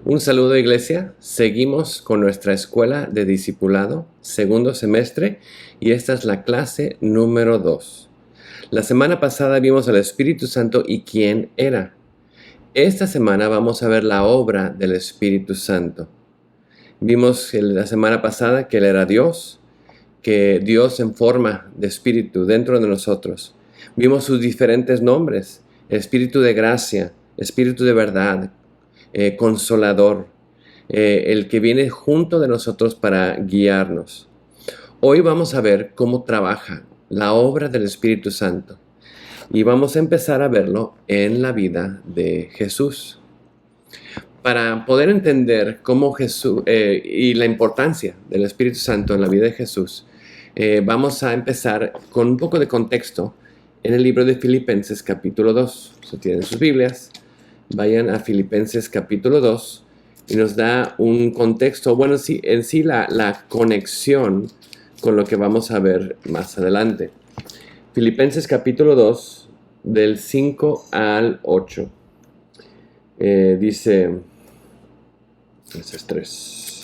Un saludo, iglesia. Seguimos con nuestra escuela de discipulado, segundo semestre, y esta es la clase número 2. La semana pasada vimos al Espíritu Santo y quién era. Esta semana vamos a ver la obra del Espíritu Santo. Vimos la semana pasada que Él era Dios, que Dios en forma de Espíritu dentro de nosotros. Vimos sus diferentes nombres: Espíritu de gracia, Espíritu de verdad, Consolador, el que viene junto de nosotros para guiarnos. Hoy vamos a ver cómo trabaja la obra del Espíritu Santo y vamos a empezar a verlo en la vida de Jesús. Para poder entender cómo Jesús y la importancia del Espíritu Santo en la vida de Jesús, vamos a empezar con un poco de contexto en el libro de Filipenses capítulo 2. Si tienen sus Biblias, vayan a Filipenses capítulo 2 y nos da un contexto, bueno, sí, en sí la conexión con lo que vamos a ver más adelante. Filipenses capítulo 2, del 5 al 8. Dice, ese es 3.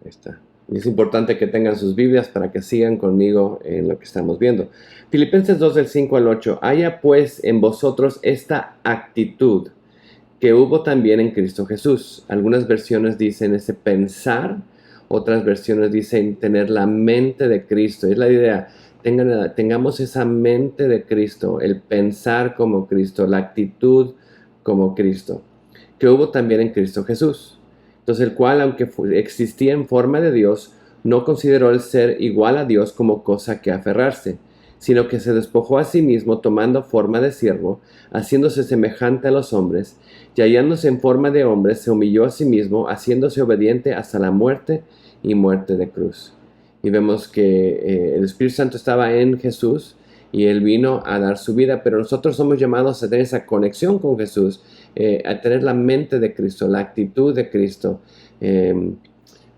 Ahí está. Y es importante que tengan sus Biblias para que sigan conmigo en lo que estamos viendo. Filipenses 2, del 5 al 8. Haya pues en vosotros esta actitud que hubo también en Cristo Jesús. Algunas versiones dicen ese pensar, otras versiones dicen tener la mente de Cristo. Es la idea, tengamos esa mente de Cristo, el pensar como Cristo, la actitud como Cristo, que hubo también en Cristo Jesús. Entonces, el cual, aunque existía en forma de Dios, no consideró el ser igual a Dios como cosa que aferrarse, sino que se despojó a sí mismo tomando forma de siervo, haciéndose semejante a los hombres, y hallándose en forma de hombre, se humilló a sí mismo, haciéndose obediente hasta la muerte y muerte de cruz. Y vemos que el Espíritu Santo estaba en Jesús y Él vino a dar su vida, pero nosotros somos llamados a tener esa conexión con Jesús, a tener la mente de Cristo, la actitud de Cristo,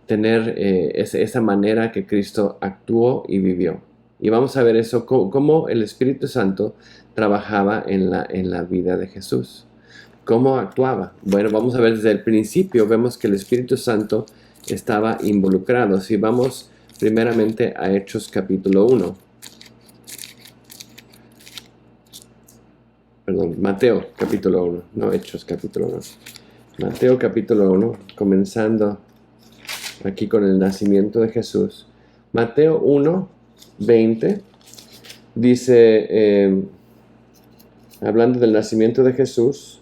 tener esa manera que Cristo actuó y vivió. Y vamos a ver eso, cómo el Espíritu Santo trabajaba en la vida de Jesús. ¿Cómo actuaba? Bueno, vamos a ver desde el principio, vemos que el Espíritu Santo estaba involucrado. Si vamos primeramente a Hechos capítulo 1. Perdón, Mateo capítulo 1, no Hechos capítulo 1. Mateo capítulo 1, comenzando aquí con el nacimiento de Jesús. Mateo 1, 20, dice, hablando del nacimiento de Jesús,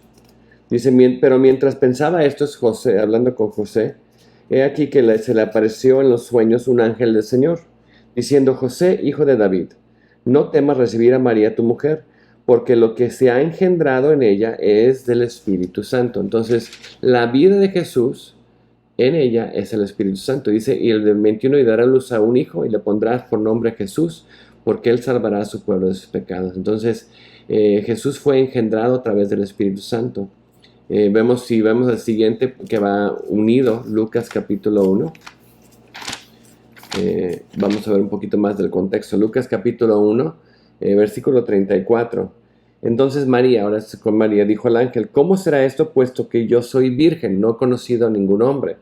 dice, pero mientras pensaba esto, es José, hablando con José, he aquí que se le apareció en los sueños un ángel del Señor, diciendo, José, hijo de David, no temas recibir a María tu mujer, porque lo que se ha engendrado en ella es del Espíritu Santo. Entonces, la vida de Jesús en ella es el Espíritu Santo. Dice, y el del 21, y dará luz a un hijo, y le pondrás por nombre Jesús, porque él salvará a su pueblo de sus pecados. Entonces, Jesús fue engendrado a través del Espíritu Santo. Si vemos el siguiente que va unido, Lucas capítulo 1. Vamos a ver un poquito más del contexto. Lucas capítulo 1, versículo 34. Entonces María, ahora con María, dijo al ángel, ¿cómo será esto puesto que yo soy virgen, no he conocido a ningún hombre?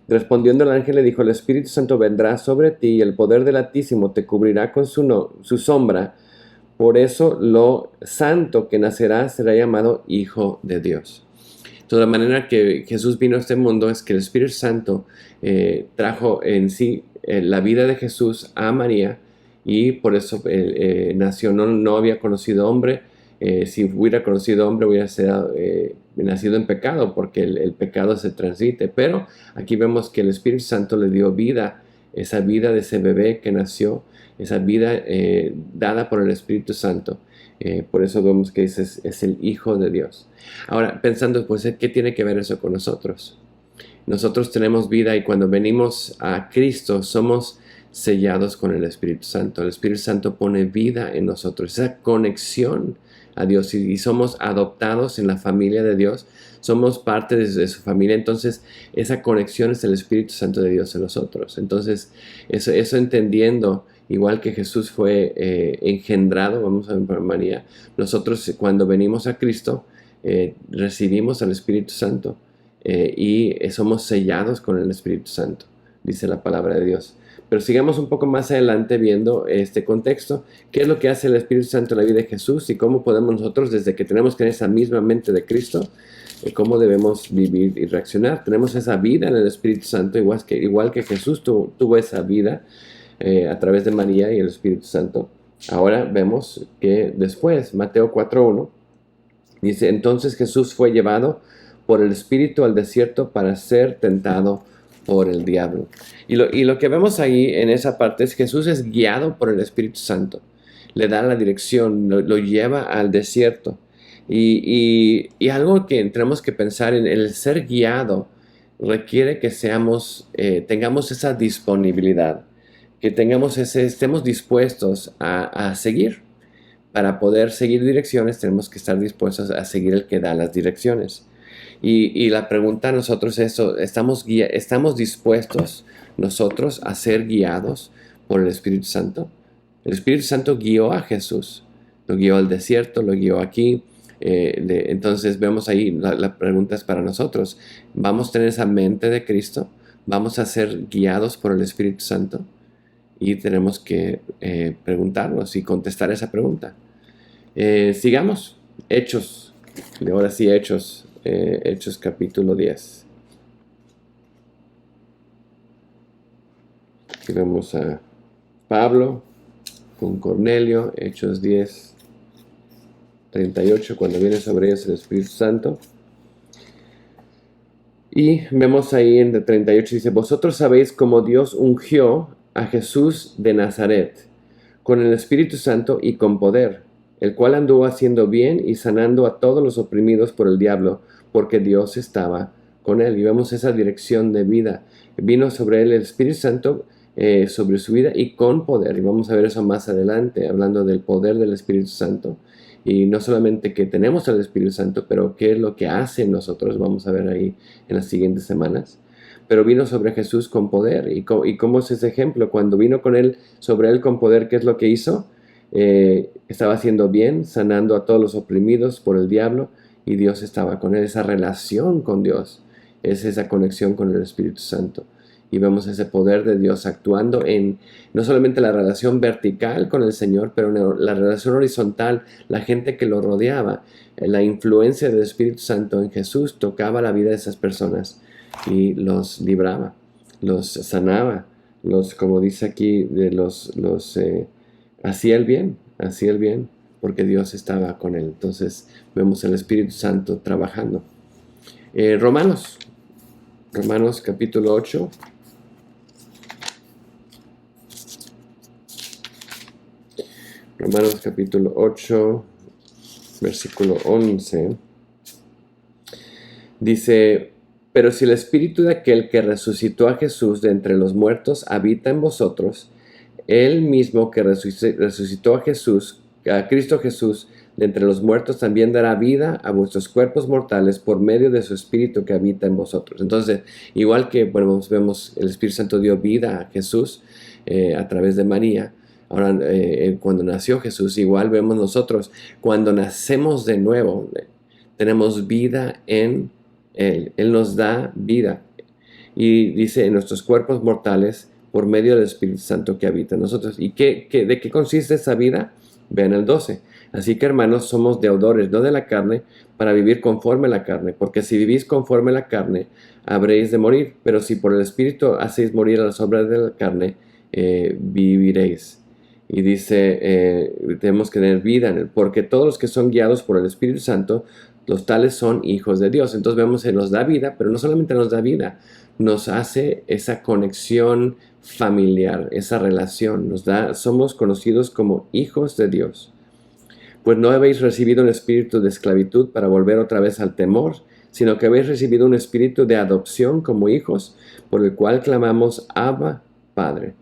Respondiendo el ángel le dijo, el Espíritu Santo vendrá sobre ti y el poder del Altísimo te cubrirá con su sombra. Por eso lo santo que nacerá será llamado Hijo de Dios. Entonces, la manera que Jesús vino a este mundo es que el Espíritu Santo trajo en sí la vida de Jesús a María, y por eso nació, no había conocido hombre. Si hubiera conocido hombre, hubiera sido, nacido en pecado, porque el pecado se transite. Pero aquí vemos que el Espíritu Santo le dio vida, esa vida de ese bebé que nació, esa vida dada por el Espíritu Santo. Por eso vemos que es el Hijo de Dios. Ahora, pensando, pues, ¿qué tiene que ver eso con nosotros? Nosotros tenemos vida y cuando venimos a Cristo somos sellados con el Espíritu Santo. El Espíritu Santo pone vida en nosotros, esa conexión a Dios, y somos adoptados en la familia de Dios, somos parte de su familia. Entonces esa conexión es el Espíritu Santo de Dios en nosotros. Entonces eso entendiendo igual que Jesús fue engendrado, vamos a ver por María, nosotros cuando venimos a Cristo recibimos al Espíritu Santo y somos sellados con el Espíritu Santo, dice la palabra de Dios. Pero sigamos un poco más adelante viendo este contexto, qué es lo que hace el Espíritu Santo en la vida de Jesús y cómo podemos nosotros, desde que tenemos que tener esa misma mente de Cristo, cómo debemos vivir y reaccionar. Tenemos esa vida en el Espíritu Santo, igual que Jesús tuvo esa vida a través de María y el Espíritu Santo. Ahora vemos que después, Mateo 4:1, dice, entonces Jesús fue llevado por el Espíritu al desierto para ser tentado por el diablo. Y lo que vemos ahí en esa parte es Jesús es guiado por el Espíritu Santo. Le da la dirección, lo lleva al desierto. Y algo que tenemos que pensar en el ser guiado requiere que tengamos esa disponibilidad, que estemos dispuestos a seguir. Para poder seguir direcciones tenemos que estar dispuestos a seguir el que da las direcciones. Y la pregunta a nosotros es, ¿estamos dispuestos nosotros a ser guiados por el Espíritu Santo? El Espíritu Santo guió a Jesús, lo guió al desierto, lo guió aquí. Entonces vemos ahí, la pregunta es para nosotros, ¿vamos a tener esa mente de Cristo? ¿Vamos a ser guiados por el Espíritu Santo? Y tenemos que preguntarnos y contestar esa pregunta. Sigamos, Hechos, ahora sí Hechos capítulo 10. Aquí vemos a Pablo con Cornelio, Hechos 10, 38, cuando viene sobre ellos el Espíritu Santo. Y vemos ahí en el 38, dice, vosotros sabéis cómo Dios ungió a Jesús de Nazaret con el Espíritu Santo y con poder, el cual anduvo haciendo bien y sanando a todos los oprimidos por el diablo, porque Dios estaba con él. Y vemos esa dirección de vida. Vino sobre él el Espíritu Santo, sobre su vida y con poder. Y vamos a ver eso más adelante, hablando del poder del Espíritu Santo. Y no solamente que tenemos al Espíritu Santo, pero qué es lo que hace en nosotros. Vamos a ver ahí en las siguientes semanas. Pero vino sobre Jesús con poder. ¿Y cómo es ese ejemplo? Cuando vino sobre él con poder, ¿qué es lo que hizo? Estaba haciendo bien, sanando a todos los oprimidos por el diablo, y Dios estaba con él. Esa relación con Dios es esa conexión con el Espíritu Santo. Y vemos ese poder de Dios actuando en no solamente la relación vertical con el Señor, pero en la relación horizontal, la gente que lo rodeaba. La influencia del Espíritu Santo en Jesús tocaba la vida de esas personas y los libraba, los sanaba, como dice aquí, hacía el bien, porque Dios estaba con él. Entonces vemos el Espíritu Santo trabajando. Romanos capítulo 8. Romanos capítulo 8, versículo 11. Dice, pero si el Espíritu de aquel que resucitó a Jesús de entre los muertos habita en vosotros, él mismo que resucitó a Cristo Jesús de entre los muertos, también dará vida a vuestros cuerpos mortales por medio de su Espíritu que habita en vosotros. Entonces, igual que vemos el Espíritu Santo dio vida a Jesús a través de María. Ahora, cuando nació Jesús, igual vemos nosotros, cuando nacemos de nuevo, tenemos vida en Él. Él nos da vida. Y dice, en nuestros cuerpos mortales, por medio del Espíritu Santo que habita en nosotros. ¿Y de qué consiste esa vida? Vean el 12. Así que, hermanos, somos deudores, no de la carne, para vivir conforme a la carne. Porque si vivís conforme a la carne, habréis de morir. Pero si por el Espíritu hacéis morir a las obras de la carne, viviréis. Y dice, tenemos que tener vida en él, porque todos los que son guiados por el Espíritu Santo, los tales son hijos de Dios. Entonces vemos que nos da vida, pero no solamente nos da vida, nos hace esa conexión familiar, esa relación, somos conocidos como hijos de Dios. Pues no habéis recibido un espíritu de esclavitud para volver otra vez al temor, sino que habéis recibido un espíritu de adopción como hijos, por el cual clamamos Abba, Padre.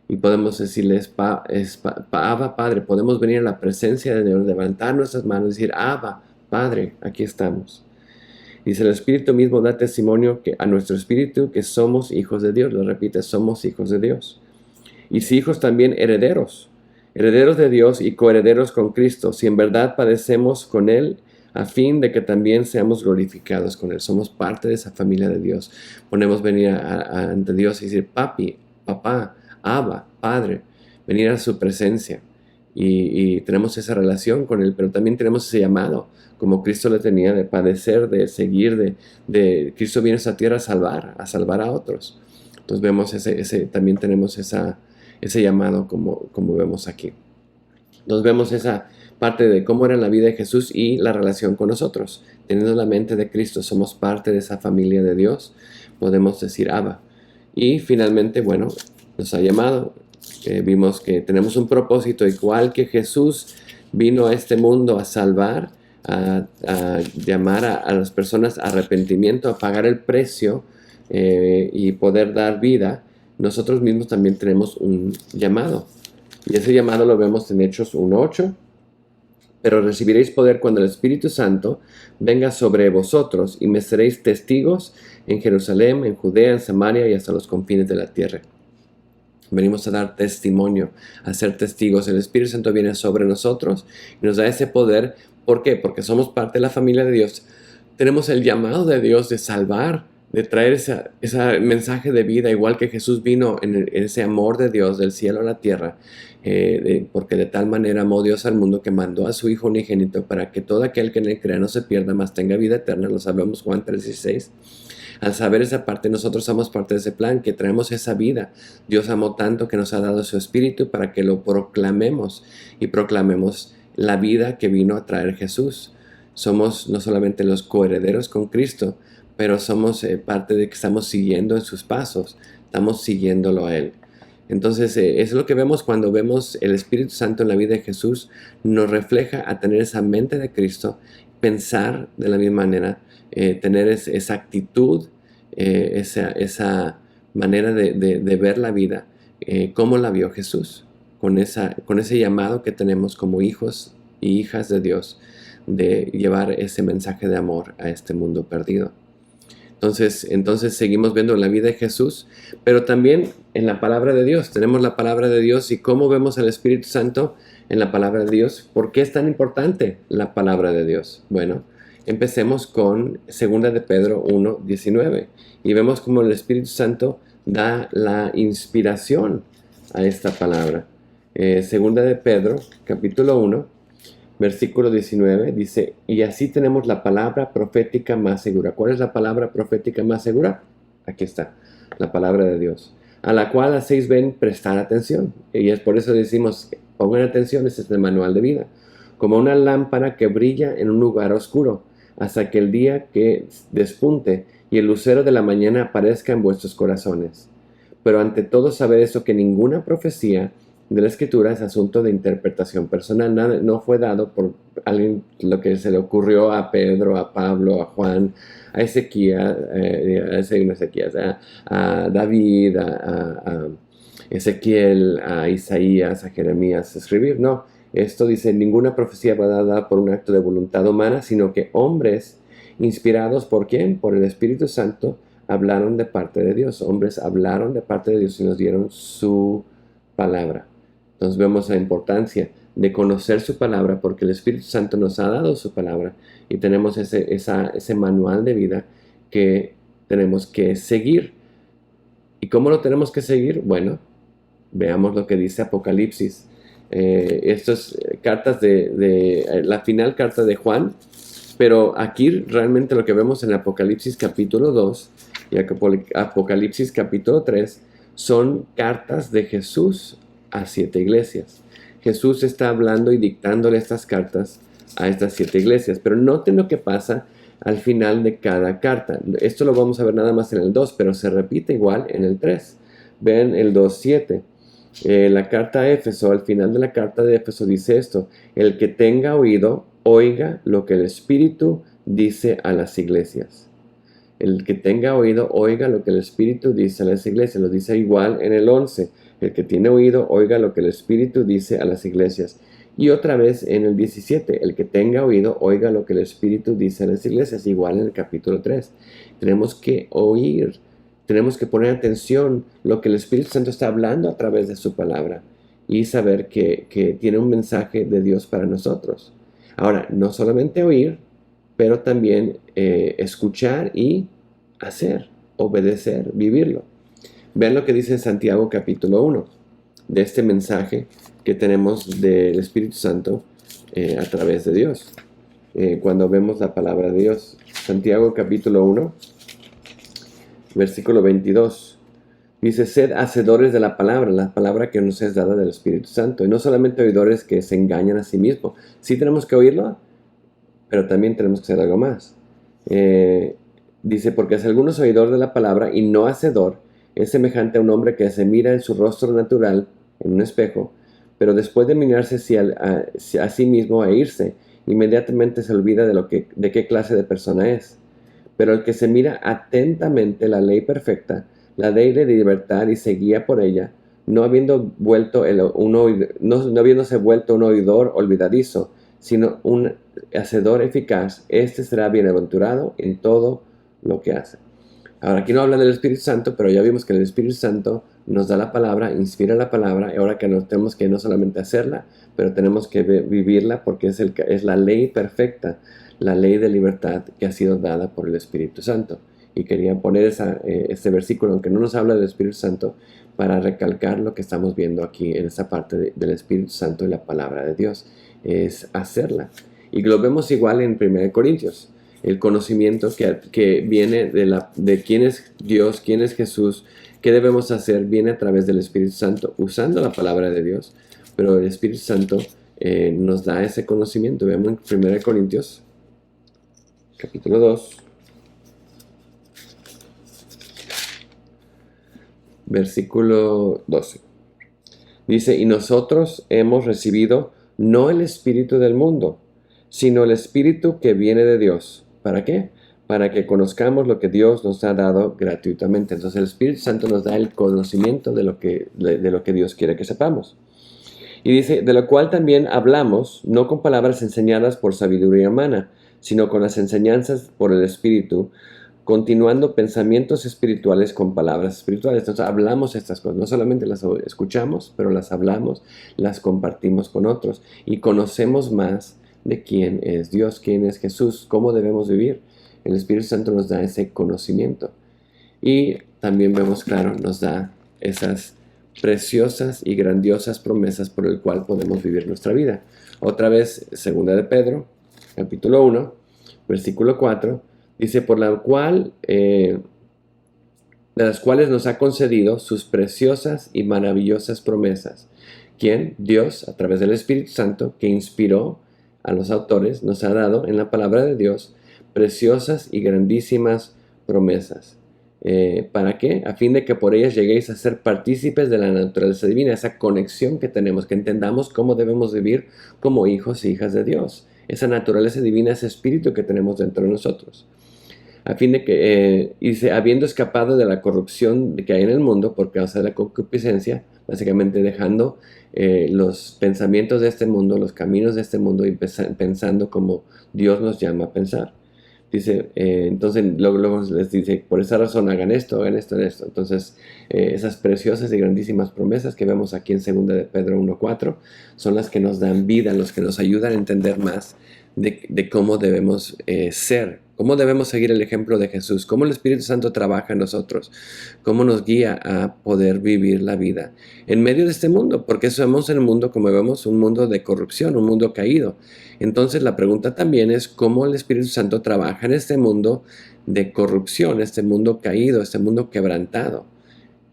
Y podemos decirles, Abba, Padre, podemos venir a la presencia de Dios, levantar nuestras manos y decir, Abba, Padre, aquí estamos. Dice, el Espíritu mismo da testimonio a nuestro espíritu que somos hijos de Dios. Lo repite, somos hijos de Dios. y si hijos también herederos, herederos de Dios y coherederos con Cristo, si en verdad padecemos con Él, a fin de que también seamos glorificados con Él. Somos parte de esa familia de Dios. Podemos venir ante Dios y decir, papi, papá, Abba, Padre, venir a su presencia. Y tenemos esa relación con Él, pero también tenemos ese llamado, como Cristo le tenía, de padecer, de seguir, Cristo viene a esta tierra a salvar a otros. Entonces vemos también tenemos ese llamado como vemos aquí. Entonces vemos esa parte de cómo era la vida de Jesús y la relación con nosotros. Teniendo la mente de Cristo, somos parte de esa familia de Dios, podemos decir Abba. Y finalmente, bueno, nos ha llamado. Vimos que tenemos un propósito igual que Jesús vino a este mundo a salvar, a llamar a las personas a arrepentimiento, a pagar el precio y poder dar vida. Nosotros mismos también tenemos un llamado. Y ese llamado lo vemos en Hechos 1:8. Pero recibiréis poder cuando el Espíritu Santo venga sobre vosotros y me seréis testigos en Jerusalén, en Judea, en Samaria y hasta los confines de la tierra. Venimos a dar testimonio, a ser testigos. El Espíritu Santo viene sobre nosotros y nos da ese poder. ¿Por qué? Porque somos parte de la familia de Dios. Tenemos el llamado de Dios de salvar, de traer ese mensaje de vida, igual que Jesús vino en ese amor de Dios del cielo a la tierra, porque de tal manera amó Dios al mundo que mandó a su Hijo unigénito para que todo aquel que en él crea no se pierda, mas tenga vida eterna. Lo sabemos, Juan 3:16. Al saber esa parte, nosotros somos parte de ese plan, que traemos esa vida. Dios amó tanto que nos ha dado su Espíritu para que lo proclamemos y proclamemos la vida que vino a traer Jesús. Somos no solamente los coherederos con Cristo, pero somos parte de que estamos siguiendo en sus pasos, estamos siguiéndolo a Él. Entonces, es lo que vemos cuando vemos el Espíritu Santo en la vida de Jesús, nos refleja a tener esa mente de Cristo, pensar de la misma manera, tener esa actitud, esa manera de ver la vida, como la vio Jesús, con ese llamado que tenemos como hijos y hijas de Dios, de llevar ese mensaje de amor a este mundo perdido. Entonces seguimos viendo en la vida de Jesús, pero también en la palabra de Dios. Tenemos la palabra de Dios y cómo vemos al Espíritu Santo en la palabra de Dios. ¿Por qué es tan importante la palabra de Dios? Bueno, empecemos con 2 de Pedro 1:19 y vemos cómo el Espíritu Santo da la inspiración a esta palabra. 2 de Pedro, capítulo 1. Versículo 19 dice, y así tenemos la palabra profética más segura. ¿Cuál es la palabra profética más segura? Aquí está, la palabra de Dios, a la cual hacéis bien prestar atención. Y es por eso decimos, pongan atención, este es el manual de vida. Como una lámpara que brilla en un lugar oscuro, hasta que el día que despunte y el lucero de la mañana aparezca en vuestros corazones. Pero ante todo sabed eso, que ninguna profecía de la Escritura es asunto de interpretación personal. Nada, no fue dado por alguien lo que se le ocurrió a Pedro, a Pablo, a Juan, a Ezequías, a David, a Ezequiel, a Isaías, a Jeremías escribir. No, esto dice, ninguna profecía va dada por un acto de voluntad humana, sino que hombres inspirados por ¿quién? Por el Espíritu Santo hablaron de parte de Dios. Hombres hablaron de parte de Dios y nos dieron su palabra. Entonces vemos la importancia de conocer su palabra, porque el Espíritu Santo nos ha dado su palabra y tenemos ese manual de vida que tenemos que seguir. ¿Y cómo lo tenemos que seguir? Bueno, veamos lo que dice Apocalipsis. Estas cartas la final carta de Juan, pero aquí realmente lo que vemos en Apocalipsis capítulo 2 y Apocalipsis capítulo 3 son cartas de Jesús a 7 iglesias. Jesús está hablando y dictándole estas cartas a estas 7 iglesias, pero noten lo que pasa al final de cada carta. Esto lo vamos a ver nada más en el 2, pero se repite igual en el 3. Ven el 2:7. La carta a Éfeso, al final de la carta de Éfeso dice esto: el que tenga oído, oiga lo que el Espíritu dice a las iglesias. El que tenga oído, oiga lo que el Espíritu dice a las iglesias. Lo dice igual en el 11. El que tiene oído, oiga lo que el Espíritu dice a las iglesias. Y otra vez en el 17. El que tenga oído, oiga lo que el Espíritu dice a las iglesias. Igual en el capítulo 3. Tenemos que oír tenemos que poner atención lo que el Espíritu Santo está hablando a través de su palabra y saber que tiene un mensaje de Dios para nosotros. Ahora, no solamente oír, pero también escuchar y hacer, obedecer, vivirlo. Vean lo que dice en Santiago capítulo 1, de este mensaje que tenemos del Espíritu Santo a través de Dios. Cuando vemos la palabra de Dios. Santiago capítulo 1, versículo 22. Dice, sed hacedores de la palabra que nos es dada del Espíritu Santo. Y no solamente oidores que se engañan a sí mismos. Sí tenemos que oírlo, pero también tenemos que hacer algo más. Dice, porque si alguno es oidor de la palabra y no hacedor, es semejante a un hombre que se mira en su rostro natural, en un espejo, pero después de mirarse a sí mismo e irse, inmediatamente se olvida de qué clase de persona es. Pero el que se mira atentamente la ley perfecta, la ley de libertad y se guía por ella, no habiéndose vuelto un oidor olvidadizo, sino un hacedor eficaz, este será bienaventurado en todo lo que hace. Ahora, aquí no habla del Espíritu Santo, pero ya vimos que el Espíritu Santo nos da la palabra, inspira la palabra, y ahora que tenemos que no solamente hacerla, pero tenemos que vivirla porque es la ley perfecta, la ley de libertad que ha sido dada por el Espíritu Santo. Y quería poner este versículo, aunque no nos habla del Espíritu Santo, para recalcar lo que estamos viendo aquí en esta parte del Espíritu Santo y la palabra de Dios, es hacerla. Y lo vemos igual en 1 Corintios. El conocimiento que viene de quién es Dios, quién es Jesús, qué debemos hacer, viene a través del Espíritu Santo, usando la palabra de Dios. Pero el Espíritu Santo nos da ese conocimiento. Vemos en 1 Corintios, capítulo 2, versículo 12. Dice, y nosotros hemos recibido no el espíritu del mundo, sino el Espíritu que viene de Dios. ¿Para qué? Para que conozcamos lo que Dios nos ha dado gratuitamente. Entonces el Espíritu Santo nos da el conocimiento de lo que Dios quiere que sepamos. Y dice, de lo cual también hablamos, no con palabras enseñadas por sabiduría humana, sino con las enseñanzas por el Espíritu, continuando pensamientos espirituales con palabras espirituales. Entonces hablamos estas cosas, no solamente las escuchamos, pero las hablamos, las compartimos con otros y conocemos más de quién es Dios, quién es Jesús, cómo debemos vivir. El Espíritu Santo nos da ese conocimiento. Y también vemos, claro, nos da esas preciosas y grandiosas promesas por el cual podemos vivir nuestra vida. Otra vez, 2 de Pedro, capítulo 1, versículo 4, dice, por la cual, de las cuales nos ha concedido sus preciosas y maravillosas promesas. ¿Quién? Dios, a través del Espíritu Santo, que inspiró a los autores, nos ha dado en la palabra de Dios preciosas y grandísimas promesas. ¿Para qué? A fin de que por ellas lleguéis a ser partícipes de la naturaleza divina, esa conexión que tenemos, que entendamos cómo debemos vivir como hijos e hijas de Dios. Esa naturaleza divina, ese espíritu que tenemos dentro de nosotros. A fin de que, dice, habiendo escapado de la corrupción que hay en el mundo por causa de la concupiscencia, básicamente dejando los pensamientos de este mundo, los caminos de este mundo y pensando como Dios nos llama a pensar. Dice, entonces luego les dice, por esa razón hagan esto, hagan esto, hagan esto. Entonces, esas preciosas y grandísimas promesas que vemos aquí en 2 de Pedro 1.4 son las que nos dan vida, los que nos ayudan a entender más de cómo debemos ser, cómo debemos seguir el ejemplo de Jesús, cómo el Espíritu Santo trabaja en nosotros, cómo nos guía a poder vivir la vida en medio de este mundo, porque somos en el mundo, como vemos, un mundo de corrupción, un mundo caído. Entonces la pregunta también es cómo el Espíritu Santo trabaja en este mundo de corrupción, este mundo caído, este mundo quebrantado.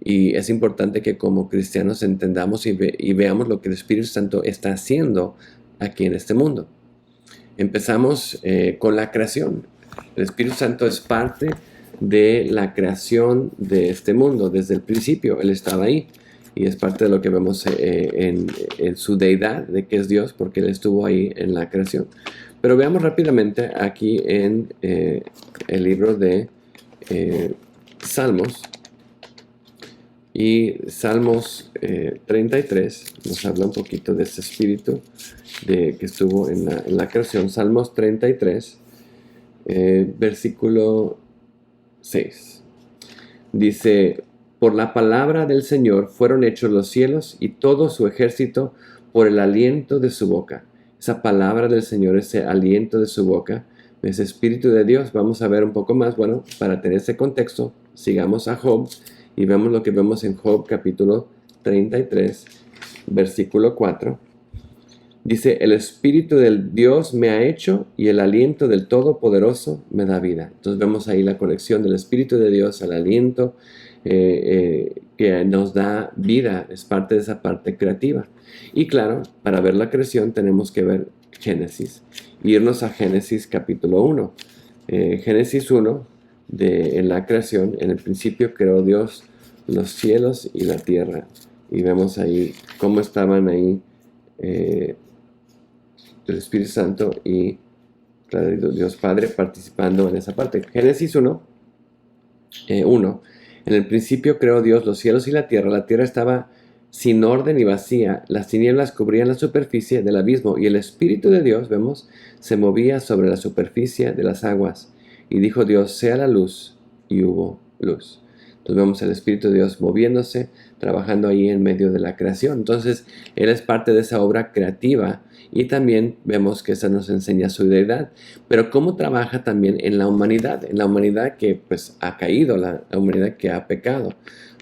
Y es importante que como cristianos entendamos y veamos lo que el Espíritu Santo está haciendo aquí en este mundo. Empezamos con la creación. El Espíritu Santo es parte de la creación de este mundo. Desde el principio Él estaba ahí. Y es parte de lo que vemos en su deidad, de que es Dios, porque Él estuvo ahí en la creación. Pero veamos rápidamente aquí en el libro de Salmos. Y Salmos 33 nos habla un poquito de ese espíritu que estuvo en la creación. Salmos 33, versículo 6. Dice, por la palabra del Señor fueron hechos los cielos y todo su ejército por el aliento de su boca. Esa palabra del Señor, ese aliento de su boca, ese Espíritu de Dios. Vamos a ver un poco más. Bueno, para tener ese contexto, sigamos a Job y vemos lo que vemos en Job capítulo 33, versículo 4. Dice, el Espíritu del Dios me ha hecho y el aliento del Todopoderoso me da vida. Entonces vemos ahí la conexión del Espíritu de Dios al aliento que nos da vida. Es parte de esa parte creativa. Y claro, para ver la creación tenemos que ver Génesis. Irnos a Génesis capítulo 1. Génesis 1, en la creación, en el principio creó Dios los cielos y la tierra. Y vemos ahí cómo estaban ahí el Espíritu Santo y claro, Dios Padre participando en esa parte. Génesis 1, en el principio creó Dios los cielos y la tierra estaba sin orden y vacía, las tinieblas cubrían la superficie del abismo y el Espíritu de Dios, vemos, se movía sobre la superficie de las aguas. Y dijo Dios, sea la luz, y hubo luz. Entonces vemos el Espíritu de Dios moviéndose, trabajando ahí en medio de la creación. Entonces Él es parte de esa obra creativa y también vemos que eso nos enseña su deidad. Pero cómo trabaja también en la humanidad que pues ha caído, la humanidad que ha pecado.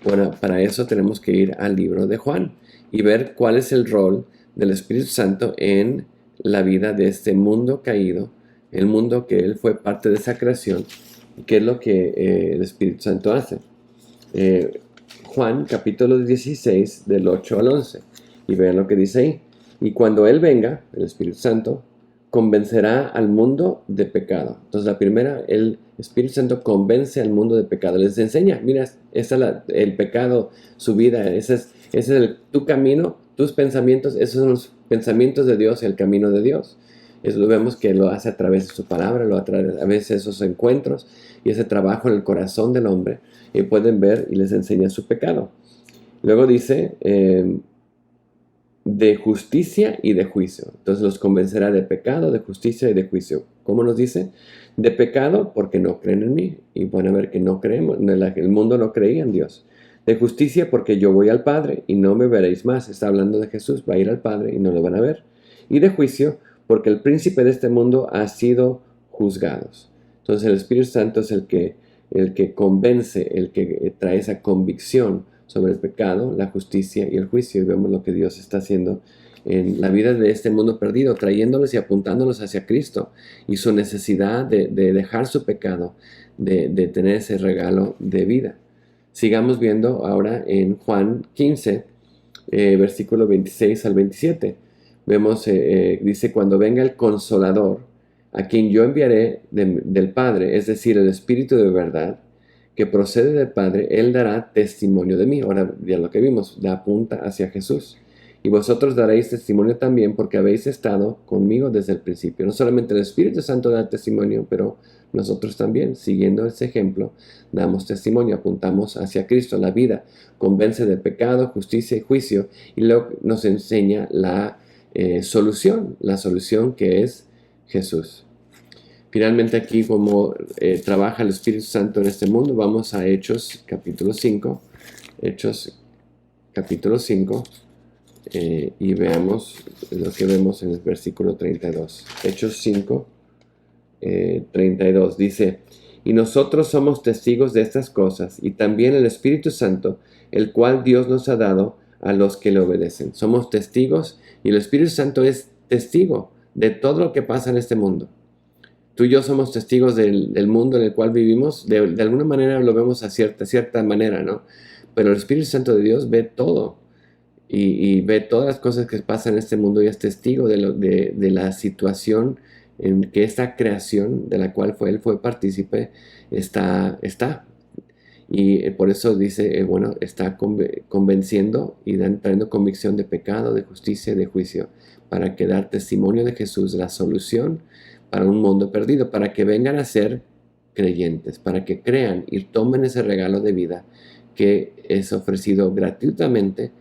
Bueno, para eso tenemos que ir al libro de Juan y ver cuál es el rol del Espíritu Santo en la vida de este mundo caído, el mundo que Él fue parte de esa creación, y qué es lo que el Espíritu Santo hace. Juan capítulo 16 del 8 al 11 y vean lo que dice ahí. Y cuando Él venga, el Espíritu Santo, convencerá al mundo de pecado. Entonces la primera, el Espíritu Santo convence al mundo de pecado, les enseña, mira, el pecado, su vida, ese es tu camino, tus pensamientos, esos son los pensamientos de Dios y el camino de Dios. Eso lo vemos que lo hace a través de su palabra, a través de esos encuentros y ese trabajo en el corazón del hombre. Y pueden ver y les enseña su pecado. Luego dice, de justicia y de juicio. Entonces los convencerá de pecado, de justicia y de juicio. ¿Cómo nos dice? De pecado porque no creen en mí. Y van a ver que no creemos, el mundo no creía en Dios. De justicia porque yo voy al Padre y no me veréis más. Está hablando de Jesús, va a ir al Padre y no lo van a ver. Y de juicio porque el príncipe de este mundo ha sido juzgado. Entonces el Espíritu Santo es el que convence, el que trae esa convicción sobre el pecado, la justicia y el juicio. Y vemos lo que Dios está haciendo en la vida de este mundo perdido, trayéndolos y apuntándolos hacia Cristo y su necesidad de dejar su pecado, de tener ese regalo de vida. Sigamos viendo ahora en Juan 15, versículo 26 al 27. Vemos, dice, cuando venga el Consolador, a quien yo enviaré del Padre, es decir, el Espíritu de verdad, que procede del Padre, Él dará testimonio de mí. Ahora, ya lo que vimos, la apunta hacia Jesús. Y vosotros daréis testimonio también porque habéis estado conmigo desde el principio. No solamente el Espíritu Santo da testimonio, pero nosotros también, siguiendo ese ejemplo, damos testimonio, apuntamos hacia Cristo. La vida convence de pecado, justicia y juicio, y luego nos enseña la solución que es Jesús. Finalmente aquí, como trabaja el Espíritu Santo en este mundo, vamos a Hechos capítulo 5. Hechos capítulo 5 y veamos lo que vemos en el versículo 32. Hechos 5, 32 dice, y nosotros somos testigos de estas cosas y también el Espíritu Santo, el cual Dios nos ha dado a los que le obedecen. Somos testigos y el Espíritu Santo es testigo de todo lo que pasa en este mundo. Tú y yo somos testigos del mundo en el cual vivimos. De alguna manera lo vemos a cierta manera, ¿no? Pero el Espíritu Santo de Dios ve todo y ve todas las cosas que pasan en este mundo y es testigo de la situación en que esta creación de la cual Él fue partícipe está. Y por eso dice, bueno, está convenciendo y trayendo convicción de pecado, de justicia y de juicio, para que dar testimonio de Jesús, la solución para un mundo perdido, para que vengan a ser creyentes, para que crean y tomen ese regalo de vida que es ofrecido gratuitamente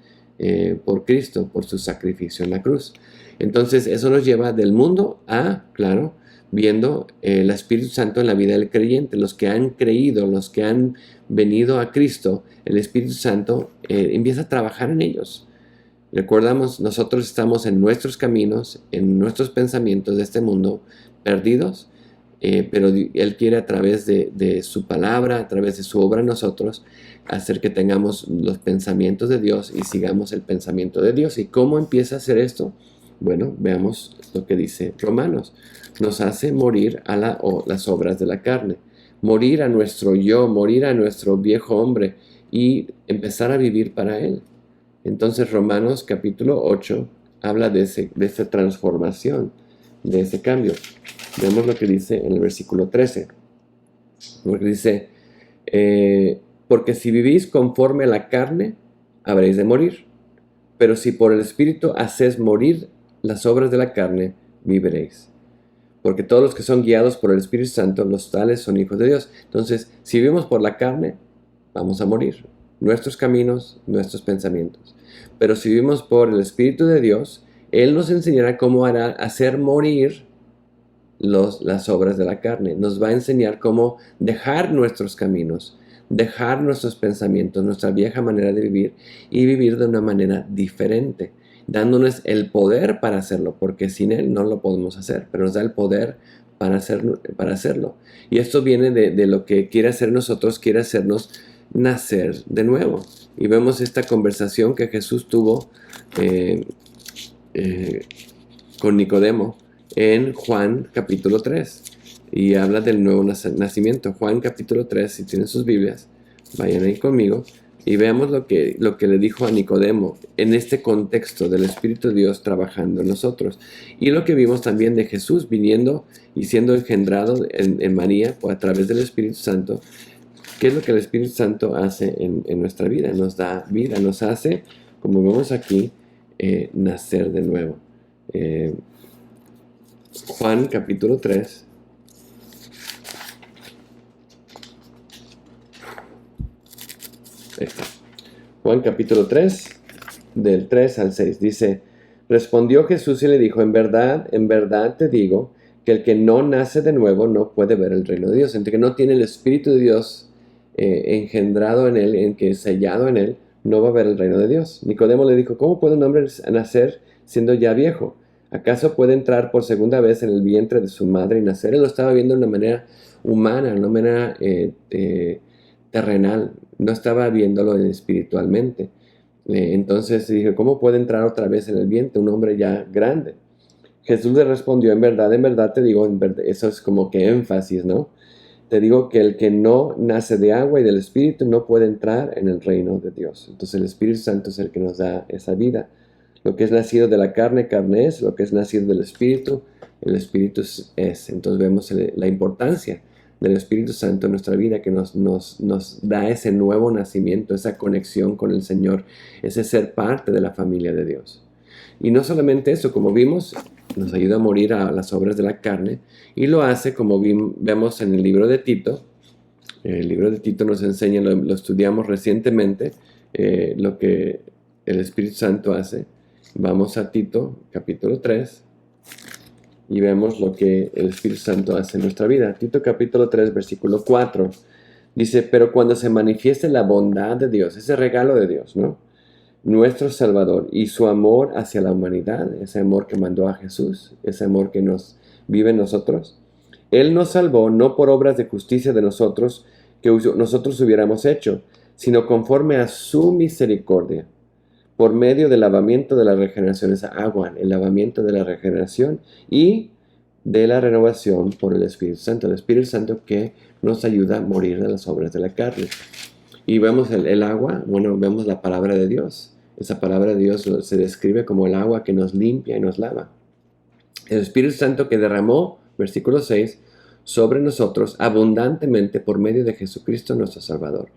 por Cristo, por su sacrificio en la cruz. Entonces eso nos lleva del mundo a, claro, viendo el Espíritu Santo en la vida del creyente. Los que han creído, los que han venido a Cristo, el Espíritu Santo empieza a trabajar en ellos. Recordamos, nosotros estamos en nuestros caminos, en nuestros pensamientos de este mundo, perdidos, pero Él quiere a través de su palabra, a través de su obra en nosotros, hacer que tengamos los pensamientos de Dios y sigamos el pensamiento de Dios. ¿Y cómo empieza a hacer esto? Bueno, veamos lo que dice Romanos. Nos hace morir a las obras de la carne, morir a nuestro yo, morir a nuestro viejo hombre y empezar a vivir para Él. Entonces Romanos capítulo 8 habla de esa transformación, de ese cambio. Vemos lo que dice en el versículo 13. Porque dice, porque si vivís conforme a la carne, habréis de morir. Pero si por el Espíritu hacéis morir las obras de la carne, viviréis. Porque todos los que son guiados por el Espíritu Santo, los tales son hijos de Dios. Entonces, si vivimos por la carne, vamos a morir. Nuestros caminos, nuestros pensamientos. Pero si vivimos por el Espíritu de Dios, Él nos enseñará cómo hacer morir las obras de la carne. Nos va a enseñar cómo dejar nuestros caminos, dejar nuestros pensamientos, nuestra vieja manera de vivir y vivir de una manera diferente, dándonos el poder para hacerlo, porque sin Él no lo podemos hacer, pero nos da el poder para hacerlo. Y esto viene de lo que quiere hacer nosotros, quiere hacernos nacer de nuevo. Y vemos esta conversación que Jesús tuvo con Nicodemo en Juan capítulo 3. Y habla del nuevo nacimiento. Juan capítulo 3, si tienen sus Biblias, vayan ahí conmigo. Y veamos lo que le dijo a Nicodemo en este contexto del Espíritu de Dios trabajando en nosotros. Y lo que vimos también de Jesús viniendo y siendo engendrado en María a través del Espíritu Santo. ¿Qué es lo que el Espíritu Santo hace en nuestra vida? Nos da vida, nos hace, como vemos aquí, nacer de nuevo. Juan capítulo 3. Juan capítulo 3, del 3 al 6, dice, respondió Jesús y le dijo, en verdad te digo, que el que no nace de nuevo no puede ver el reino de Dios. El que no tiene el Espíritu de Dios engendrado en él, en que sellado en él, no va a ver el reino de Dios. Nicodemo le dijo, ¿cómo puede un hombre nacer siendo ya viejo? ¿Acaso puede entrar por segunda vez en el vientre de su madre y nacer? Él lo estaba viendo de una manera humana, de una manera terrenal, no estaba viéndolo espiritualmente. Entonces dije, ¿cómo puede entrar otra vez en el vientre un hombre ya grande? Jesús le respondió, en verdad te digo, eso es como que énfasis, ¿no? Te digo que el que no nace de agua y del Espíritu no puede entrar en el reino de Dios. Entonces el Espíritu Santo es el que nos da esa vida. Lo que es nacido de la carne, carne es. Lo que es nacido del Espíritu, el Espíritu es. Entonces vemos la importancia del Espíritu Santo en nuestra vida, que nos da ese nuevo nacimiento, esa conexión con el Señor, ese ser parte de la familia de Dios. Y no solamente eso, como vimos, nos ayuda a morir a las obras de la carne, y lo hace como vemos en el libro de Tito. El libro de Tito nos enseña, lo estudiamos recientemente, lo que el Espíritu Santo hace. Vamos a Tito, capítulo 3, y vemos lo que el Espíritu Santo hace en nuestra vida. Tito capítulo 3, versículo 4, dice, pero cuando se manifieste la bondad de Dios, ese regalo de Dios, ¿no? Nuestro Salvador, y su amor hacia la humanidad, ese amor que mandó a Jesús, ese amor que nos vive en nosotros. Él nos salvó no por obras de justicia de nosotros que nosotros hubiéramos hecho, sino conforme a su misericordia, por medio del lavamiento de la regeneración, esa agua, el lavamiento de la regeneración y de la renovación por el Espíritu Santo. El Espíritu Santo que nos ayuda a morir de las obras de la carne. Y vemos el agua, bueno, vemos la palabra de Dios. Esa palabra de Dios se describe como el agua que nos limpia y nos lava. El Espíritu Santo que derramó, versículo 6, sobre nosotros abundantemente por medio de Jesucristo nuestro Salvador.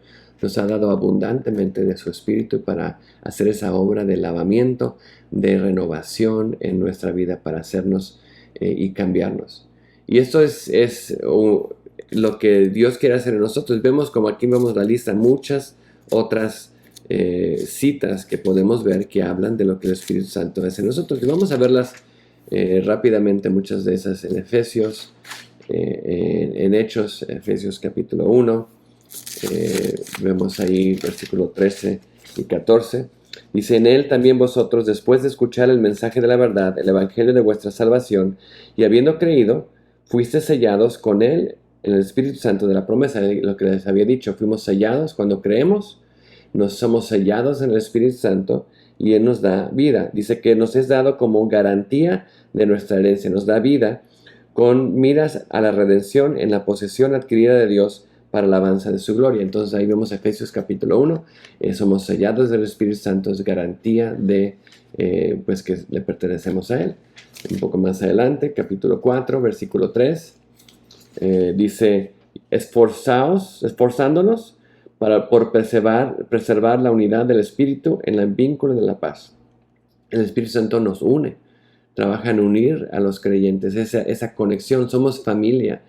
Nos ha dado abundantemente de su Espíritu para hacer esa obra de lavamiento, de renovación en nuestra vida, para hacernos y cambiarnos. Y esto es lo que Dios quiere hacer en nosotros. Vemos como aquí vemos la lista, muchas otras citas que podemos ver que hablan de lo que el Espíritu Santo hace en nosotros. Y vamos a verlas rápidamente muchas de esas en Efesios, en Hechos, Efesios capítulo 1, vemos ahí versículo 13 y 14. Dice, en él también vosotros, después de escuchar el mensaje de la verdad, el evangelio de vuestra salvación, y habiendo creído, fuisteis sellados con él en el Espíritu Santo de la promesa, lo que les había dicho, fuimos sellados cuando creemos, nos somos sellados en el Espíritu Santo y él nos da vida. Dice que nos es dado como garantía de nuestra herencia, nos da vida con miras a la redención en la posesión adquirida de Dios para la alabanza de su gloria. Entonces ahí vemos Efesios capítulo 1, somos sellados del Espíritu Santo, es garantía de pues que le pertenecemos a Él. Un poco más adelante, capítulo 4, versículo 3, dice, esforzándonos por preservar la unidad del Espíritu en el vínculo de la paz. El Espíritu Santo nos une, trabaja en unir a los creyentes, esa conexión, somos familia.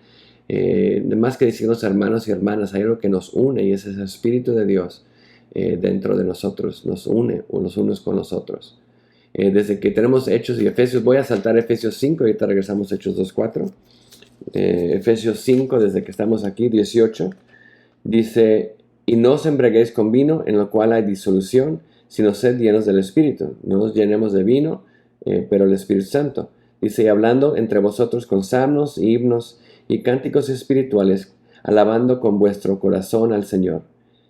Más que decirnos hermanos y hermanas, hay algo que nos une y es ese Espíritu de Dios dentro de nosotros, nos une los unos con los otros. Desde que tenemos Hechos y Efesios, voy a saltar Efesios 5, ahorita regresamos a Hechos 2:4. Efesios 5, desde que estamos aquí, 18, dice, y no os embriaguéis con vino, en lo cual hay disolución, sino sed llenos del Espíritu. No nos llenemos de vino, pero el Espíritu Santo. Dice, y hablando entre vosotros con salmos, himnos y cánticos espirituales, alabando con vuestro corazón al Señor,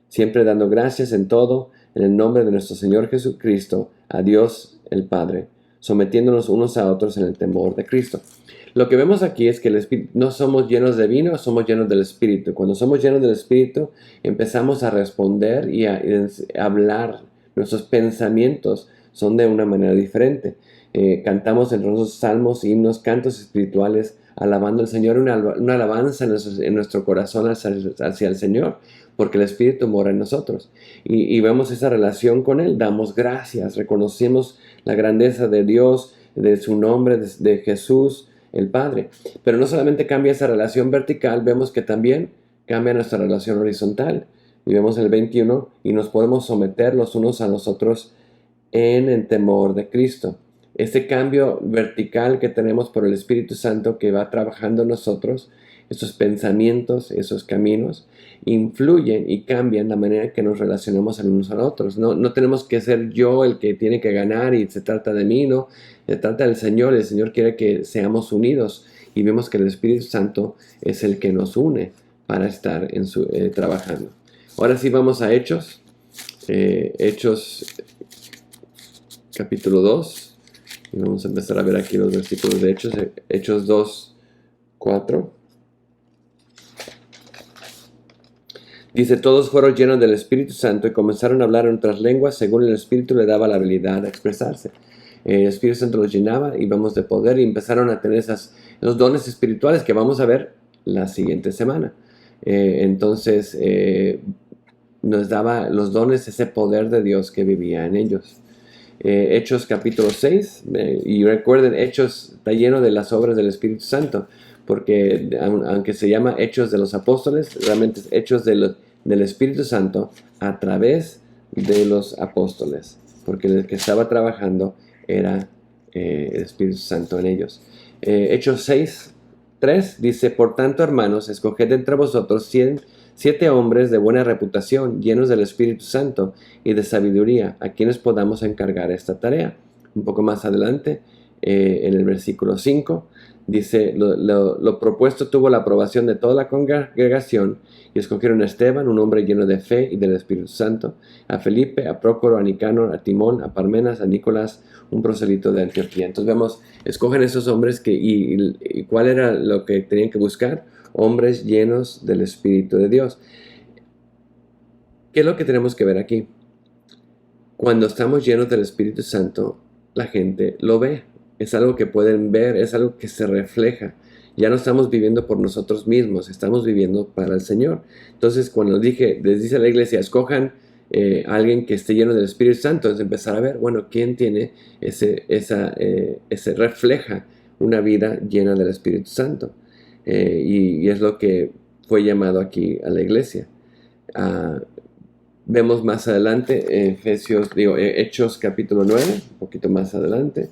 siempre dando gracias en todo, en el nombre de nuestro Señor Jesucristo, a Dios el Padre, sometiéndonos unos a otros en el temor de Cristo. Lo que vemos aquí es que no somos llenos de vino, somos llenos del Espíritu. Cuando somos llenos del Espíritu, empezamos a responder y a hablar. Nuestros pensamientos son de una manera diferente. Cantamos en los salmos, himnos, cantos espirituales, alabando al Señor, una alabanza en nuestro corazón hacia el Señor, porque el Espíritu mora en nosotros. Y vemos esa relación con Él, damos gracias, reconocemos la grandeza de Dios, de su nombre, de Jesús, el Padre. Pero no solamente cambia esa relación vertical, vemos que también cambia nuestra relación horizontal. Y vemos el 21, y nos podemos someter los unos a los otros en el temor de Cristo. Ese cambio vertical que tenemos por el Espíritu Santo que va trabajando en nosotros, esos pensamientos, esos caminos, influyen y cambian la manera en que nos relacionamos a unos a otros. No tenemos que ser yo el que tiene que ganar y se trata de mí, no. Se trata del Señor. El Señor quiere que seamos unidos y vemos que el Espíritu Santo es el que nos une para estar trabajando. Ahora sí vamos a Hechos. Hechos capítulo 2. Y vamos a empezar a ver aquí los versículos de Hechos. Hechos 2:4. Dice, todos fueron llenos del Espíritu Santo y comenzaron a hablar en otras lenguas según el Espíritu le daba la habilidad de expresarse. El Espíritu Santo los llenaba y vamos de poder y empezaron a tener esos dones espirituales que vamos a ver la siguiente semana. Entonces nos daba los dones, ese poder de Dios que vivía en ellos. Hechos capítulo 6, y recuerden, Hechos está lleno de las obras del Espíritu Santo, porque aunque se llama Hechos de los Apóstoles, realmente es Hechos del Espíritu Santo a través de los apóstoles, porque el que estaba trabajando era el Espíritu Santo en ellos. Hechos 6:3 dice, por tanto, hermanos, escoged entre vosotros 7 hombres de buena reputación, llenos del Espíritu Santo y de sabiduría, a quienes podamos encargar esta tarea. Un poco más adelante, en el versículo 5, dice, lo propuesto tuvo la aprobación de toda la congregación y escogieron a Esteban, un hombre lleno de fe y del Espíritu Santo, a Felipe, a Prócoro, a Nicanor, a Timón, a Parmenas, a Nicolás, un prosélito de Antioquía. Entonces vemos, escogen esos hombres y ¿cuál era lo que tenían que buscar? Hombres llenos del Espíritu de Dios. ¿Qué es lo que tenemos que ver aquí? Cuando estamos llenos del Espíritu Santo, la gente lo ve. Es algo que pueden ver, es algo que se refleja. Ya no estamos viviendo por nosotros mismos, estamos viviendo para el Señor. Entonces, cuando les dice a la iglesia, escojan a alguien que esté lleno del Espíritu Santo, es empezar a ver, bueno, ¿quién tiene refleja una vida llena del Espíritu Santo? Y es lo que fue llamado aquí a la iglesia. Vemos más adelante Hechos capítulo 9, un poquito más adelante,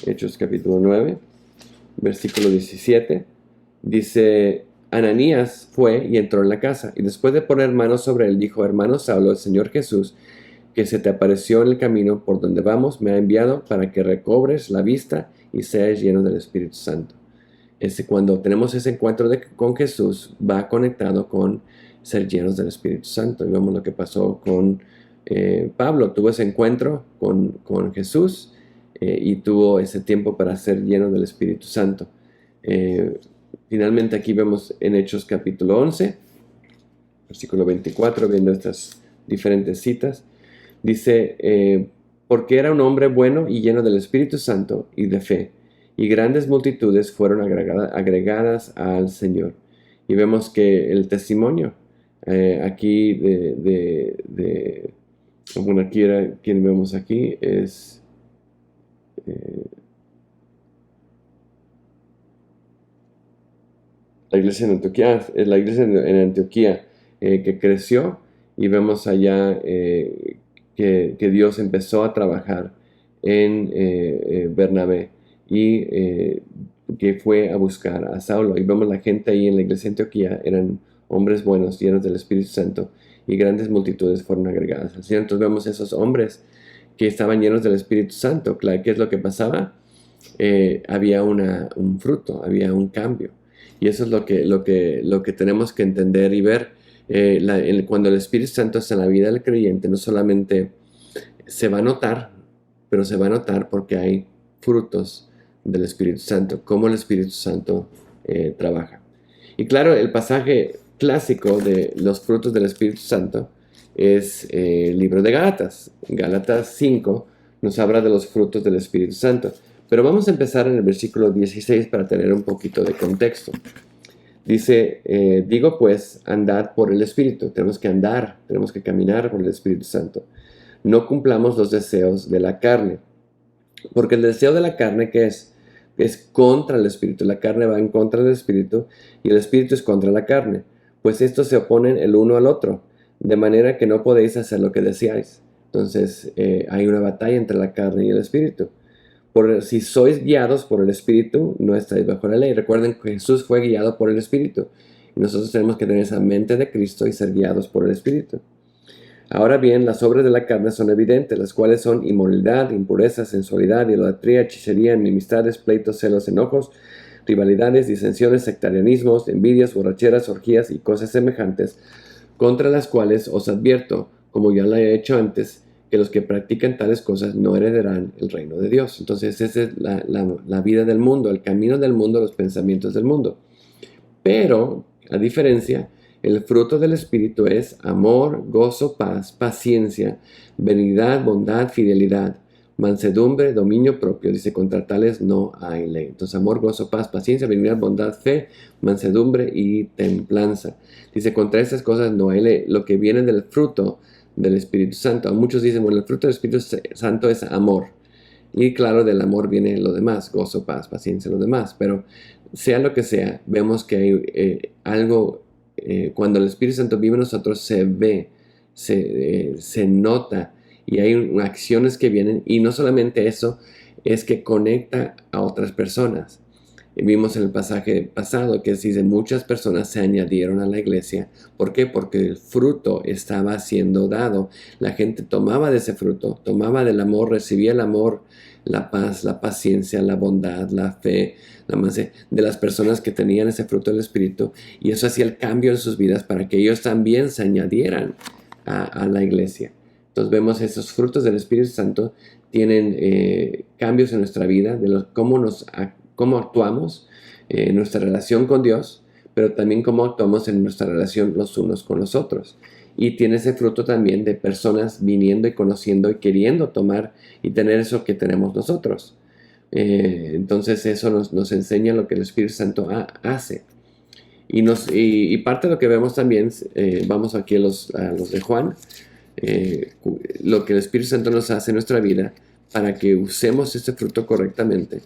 Hechos capítulo 9. versículo 17, dice: Ananías fue y entró en la casa, y después de poner manos sobre él, dijo: Hermano Saulo, el Señor Jesús, que se te apareció en el camino por donde vamos, me ha enviado para que recobres la vista y seas lleno del Espíritu Santo. Cuando tenemos ese encuentro con Jesús, va conectado con ser llenos del Espíritu Santo. Y vemos lo que pasó con Pablo. Tuvo ese encuentro con Jesús y tuvo ese tiempo para ser lleno del Espíritu Santo. Finalmente aquí vemos en Hechos capítulo 11, versículo 24, viendo estas diferentes citas. Dice: porque era un hombre bueno y lleno del Espíritu Santo y de fe, y grandes multitudes fueron agregadas al Señor. Y vemos que el testimonio aquí bueno, aquí era quien vemos aquí, es la iglesia en Antioquía, es la iglesia en Antioquía que creció, y vemos allá que Dios empezó a trabajar en Bernabé, y que fue a buscar a Saulo. Y vemos la gente ahí en la iglesia de Antioquía, eran hombres buenos, llenos del Espíritu Santo, y grandes multitudes fueron agregadas al Señor. Entonces vemos esos hombres que estaban llenos del Espíritu Santo. Claro, ¿qué es lo que pasaba? Había un fruto, había un cambio. Y eso es lo que tenemos que entender y ver. Cuando el Espíritu Santo está en la vida del creyente, no solamente se va a notar, pero se va a notar porque hay frutos del Espíritu Santo, cómo el Espíritu Santo trabaja. Y claro, el pasaje clásico de los frutos del Espíritu Santo es el libro de Gálatas. Gálatas 5 nos habla de los frutos del Espíritu Santo. Pero vamos a empezar en el versículo 16 para tener un poquito de contexto. Dice: digo pues, andad por el Espíritu. Tenemos que andar, tenemos que caminar por el Espíritu Santo. No cumplamos los deseos de la carne. Porque el deseo de la carne, ¿qué es? Es contra el Espíritu. La carne va en contra del Espíritu y el Espíritu es contra la carne. Pues estos se oponen el uno al otro, de manera que no podéis hacer lo que deseáis. Entonces hay una batalla entre la carne y el Espíritu. Si sois guiados por el Espíritu, no estáis bajo la ley. Recuerden que Jesús fue guiado por el Espíritu. Y nosotros tenemos que tener esa mente de Cristo y ser guiados por el Espíritu. Ahora bien, las obras de la carne son evidentes, las cuales son inmoralidad, impureza, sensualidad, idolatría, hechicería, enemistades, pleitos, celos, enojos, rivalidades, disensiones, sectarianismos, envidias, borracheras, orgías y cosas semejantes, contra las cuales os advierto, como ya lo he hecho antes, que los que practican tales cosas no heredarán el reino de Dios. Entonces esa es la vida del mundo, el camino del mundo, los pensamientos del mundo. Pero, a diferencia, el fruto del Espíritu es amor, gozo, paz, paciencia, benignidad, bondad, fidelidad, mansedumbre, dominio propio. Dice: contra tales no hay ley. Entonces, amor, gozo, paz, paciencia, benignidad, bondad, fe, mansedumbre y templanza. Dice: contra estas cosas no hay ley. Lo que viene del fruto del Espíritu Santo. Muchos dicen: bueno, el fruto del Espíritu Santo es amor. Y claro, del amor viene lo demás: gozo, paz, paciencia, lo demás. Pero sea lo que sea, vemos que hay algo, cuando el Espíritu Santo vive en nosotros, se ve, se nota, y hay acciones que vienen. Y no solamente eso, es que conecta a otras personas. Vimos en el pasaje pasado que dice: muchas personas se añadieron a la iglesia. ¿Por qué? Porque el fruto estaba siendo dado. La gente tomaba de ese fruto, tomaba del amor, recibía el amor, la paz, la paciencia, la bondad, la fe, la mansedumbre de las personas que tenían ese fruto del Espíritu, y eso hacía el cambio en sus vidas para que ellos también se añadieran a la iglesia. Entonces vemos esos frutos del Espíritu Santo tienen cambios en nuestra vida, de cómo actuamos en nuestra relación con Dios, pero también cómo actuamos en nuestra relación los unos con los otros. Y tiene ese fruto también de personas viniendo y conociendo y queriendo tomar y tener eso que tenemos nosotros. Entonces eso nos enseña lo que el Espíritu Santo hace. Y parte de lo que vemos también, vamos aquí a los de Juan, lo que el Espíritu Santo nos hace en nuestra vida para que usemos este fruto correctamente.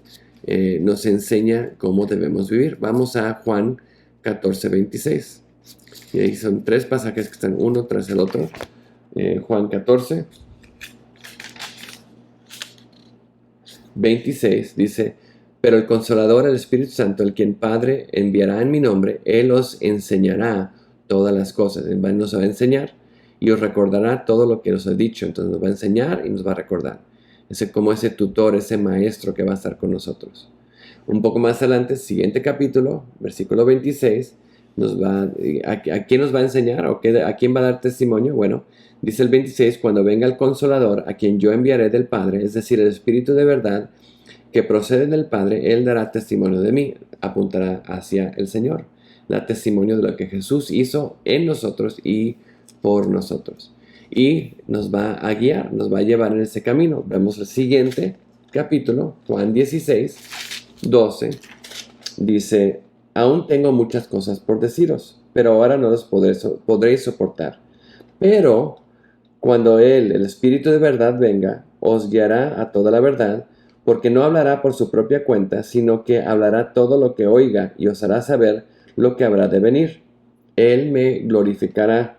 Nos enseña cómo debemos vivir. Vamos a Juan 14:26. Y ahí son tres pasajes que están uno tras el otro. Juan 14:26 dice: Pero el Consolador, el Espíritu Santo, el quien Padre enviará en mi nombre, Él os enseñará todas las cosas. Él nos va a enseñar y os recordará todo lo que os he dicho. Entonces nos va a enseñar y nos va a recordar. Como ese tutor, ese maestro que va a estar con nosotros. Un poco más adelante, siguiente capítulo, versículo 26, ¿a quién nos va a enseñar? ¿O a quién va a dar testimonio? Bueno, dice el 26, cuando venga el Consolador, a quien yo enviaré del Padre, es decir, el Espíritu de verdad, que procede del Padre, Él dará testimonio de mí, apuntará hacia el Señor, da testimonio de lo que Jesús hizo en nosotros y por nosotros. Y nos va a guiar, nos va a llevar en ese camino. Vemos el siguiente capítulo, Juan 16, 12, dice, aún tengo muchas cosas por deciros, pero ahora no las podréis soportar. Pero cuando Él, el Espíritu de verdad, venga, os guiará a toda la verdad, porque no hablará por su propia cuenta, sino que hablará todo lo que oiga y os hará saber lo que habrá de venir. Él me glorificará,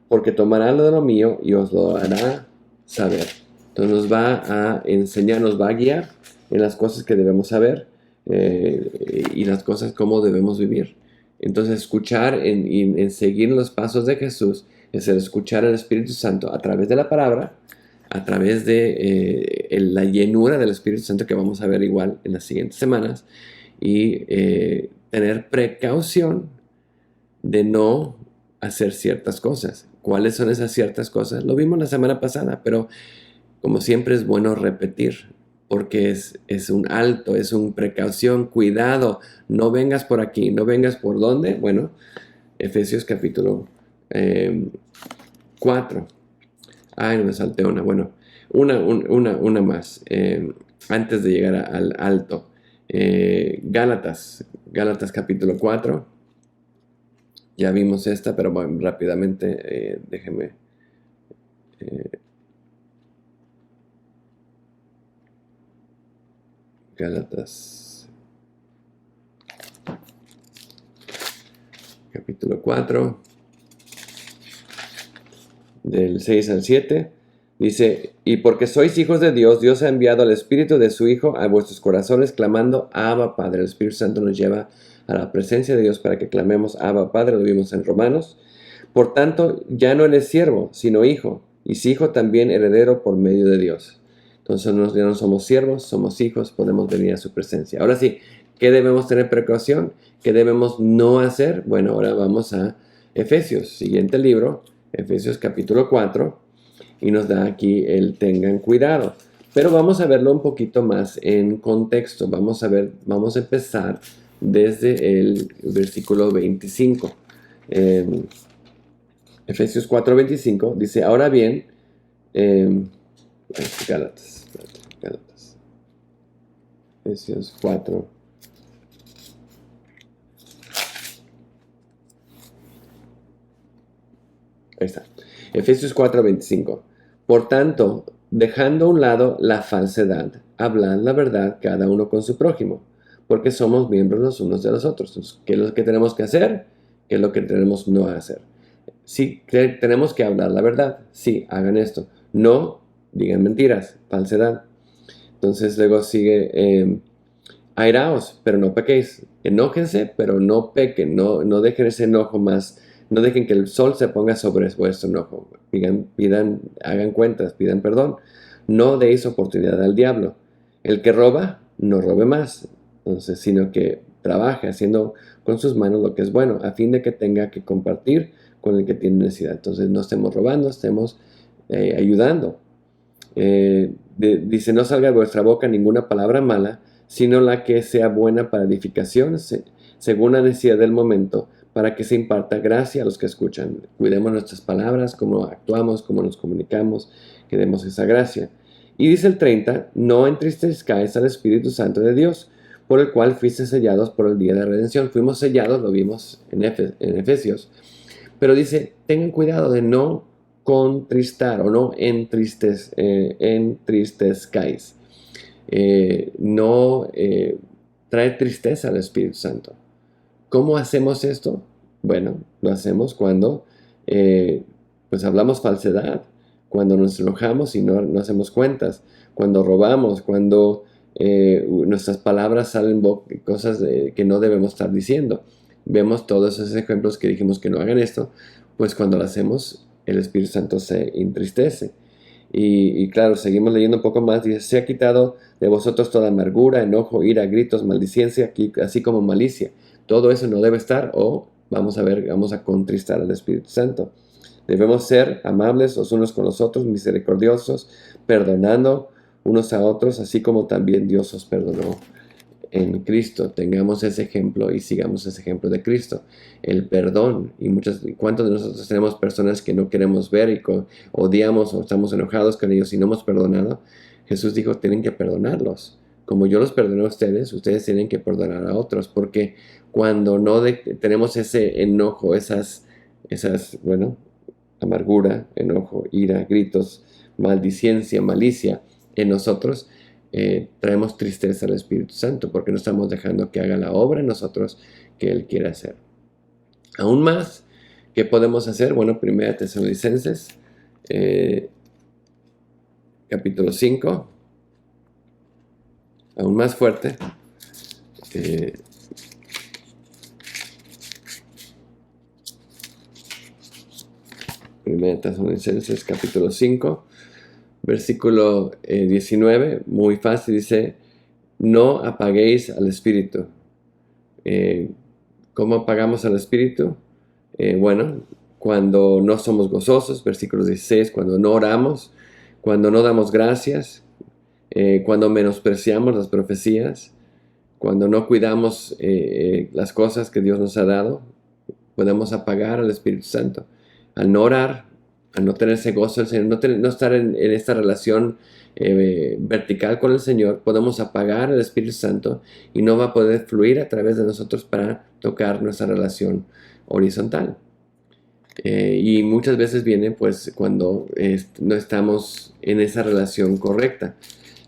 porque tomará lo de lo mío y os lo hará saber. Entonces nos va a enseñar, nos va a guiar en las cosas que debemos saber y las cosas cómo debemos vivir. Entonces escuchar en seguir los pasos de Jesús es el escuchar al Espíritu Santo a través de la palabra, a través de la llenura del Espíritu Santo que vamos a ver igual en las siguientes semanas y tener precaución de no hacer ciertas cosas. ¿Cuáles son esas ciertas cosas? Lo vimos la semana pasada, pero como siempre es bueno repetir, porque es un alto, es una precaución, cuidado, no vengas por aquí, no vengas por dónde. Bueno, Efesios capítulo 4. Ay, no me salté una. Bueno, una más. Antes de llegar al alto. Gálatas capítulo 4. Ya vimos esta, pero bueno, rápidamente déjenme. Gálatas capítulo 4. Del 6 al 7, dice, y porque sois hijos de Dios, Dios ha enviado al Espíritu de su Hijo a vuestros corazones, clamando, Abba, Padre. El Espíritu Santo nos lleva a la presencia de Dios para que clamemos, Abba, Padre. Lo vimos en Romanos. Por tanto, ya no eres siervo, sino hijo, y si hijo también heredero por medio de Dios. Entonces ya no somos siervos, somos hijos, podemos venir a su presencia. Ahora sí, ¿qué debemos tener precaución? ¿Qué debemos no hacer? Bueno, ahora vamos a Efesios, siguiente libro, Efesios capítulo 4, y nos da aquí el tengan cuidado. Pero vamos a verlo un poquito más en contexto. Vamos a empezar desde el versículo 25. Efesios 4:25 dice, ahora bien, Gálatas. Efesios 4. Ahí está. Efesios 4:25. Por tanto, dejando a un lado la falsedad, hablad la verdad cada uno con su prójimo, porque somos miembros los unos de los otros. Entonces, ¿qué es lo que tenemos que hacer? ¿Qué es lo que tenemos no hacer? Sí, tenemos que hablar la verdad. Sí, hagan esto. No digan mentiras, falsedad. Entonces luego sigue, airaos, pero no pequéis. Enójense, pero no pequen. No dejen ese enojo más. No dejen que el sol se ponga sobre vuestro enojo. Hagan cuentas, pidan perdón. No deis oportunidad al diablo. El que roba, no robe más. Entonces, sino que trabaje haciendo con sus manos lo que es bueno, a fin de que tenga que compartir con el que tiene necesidad. Entonces, no estemos robando, estemos ayudando. Dice, no salga de vuestra boca ninguna palabra mala, sino la que sea buena para edificación, según la necesidad del momento, para que se imparta gracia a los que escuchan. Cuidemos nuestras palabras, cómo actuamos, cómo nos comunicamos, que demos esa gracia. Y dice el 30, no entristezcáis al Espíritu Santo de Dios, por el cual fuiste sellados por el día de redención. Fuimos sellados, lo vimos en Efesios. Pero dice, tengan cuidado de no contristar o no entristezcáis. No traer tristeza al Espíritu Santo. ¿Cómo hacemos esto? Bueno, lo hacemos cuando pues hablamos falsedad, cuando nos enojamos y no hacemos cuentas, cuando robamos, cuando nuestras palabras salen cosas que no debemos estar diciendo. Vemos todos esos ejemplos que dijimos que no hagan esto, pues cuando lo hacemos, el Espíritu Santo se entristece. Y claro, seguimos leyendo un poco más. Dice, se ha quitado de vosotros toda amargura, enojo, ira, gritos, maldicencia, así como malicia. Todo eso no debe estar, o vamos a contristar al Espíritu Santo. Debemos ser amables los unos con los otros, misericordiosos, perdonando unos a otros, así como también Dios os perdonó en Cristo. Tengamos ese ejemplo y sigamos ese ejemplo de Cristo. El perdón. ¿Cuántos de nosotros tenemos personas que no queremos ver y odiamos o estamos enojados con ellos y no hemos perdonado? Jesús dijo, tienen que perdonarlos. Como yo los perdoné a ustedes tienen que perdonar a otros, porque cuando no tenemos ese enojo, amargura, enojo, ira, gritos, maldicencia, malicia en nosotros, traemos tristeza al Espíritu Santo, porque no estamos dejando que haga la obra en nosotros que Él quiere hacer. Aún más, ¿qué podemos hacer? Bueno, 1 Tesalonicenses, capítulo 5, aún más fuerte. 1 Tesalonicenses, capítulo 5, versículo 19, muy fácil, dice, no apaguéis al Espíritu. ¿Cómo apagamos al Espíritu? Bueno, cuando no somos gozosos, versículo 16, cuando no oramos, cuando no damos gracias, cuando menospreciamos las profecías, cuando no cuidamos las cosas que Dios nos ha dado, podemos apagar al Espíritu Santo. Al no orar, al no tener ese gozo del Señor, no estar en esta relación vertical con el Señor, podemos apagar el Espíritu Santo y no va a poder fluir a través de nosotros para tocar nuestra relación horizontal. Y muchas veces viene pues cuando no estamos en esa relación correcta.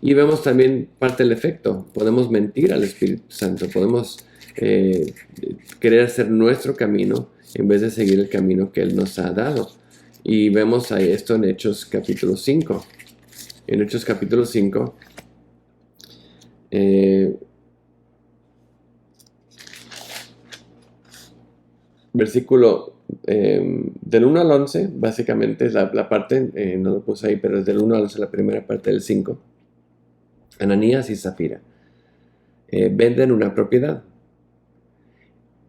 Y vemos también parte del efecto. Podemos mentir al Espíritu Santo, podemos querer hacer nuestro camino en vez de seguir el camino que Él nos ha dado. Y vemos ahí esto en Hechos capítulo 5. En Hechos capítulo 5, versículo del 1 al 11, básicamente es la parte, no lo puse ahí, pero es del 1 al 11, la primera parte del 5. Ananías y Zafira venden una propiedad.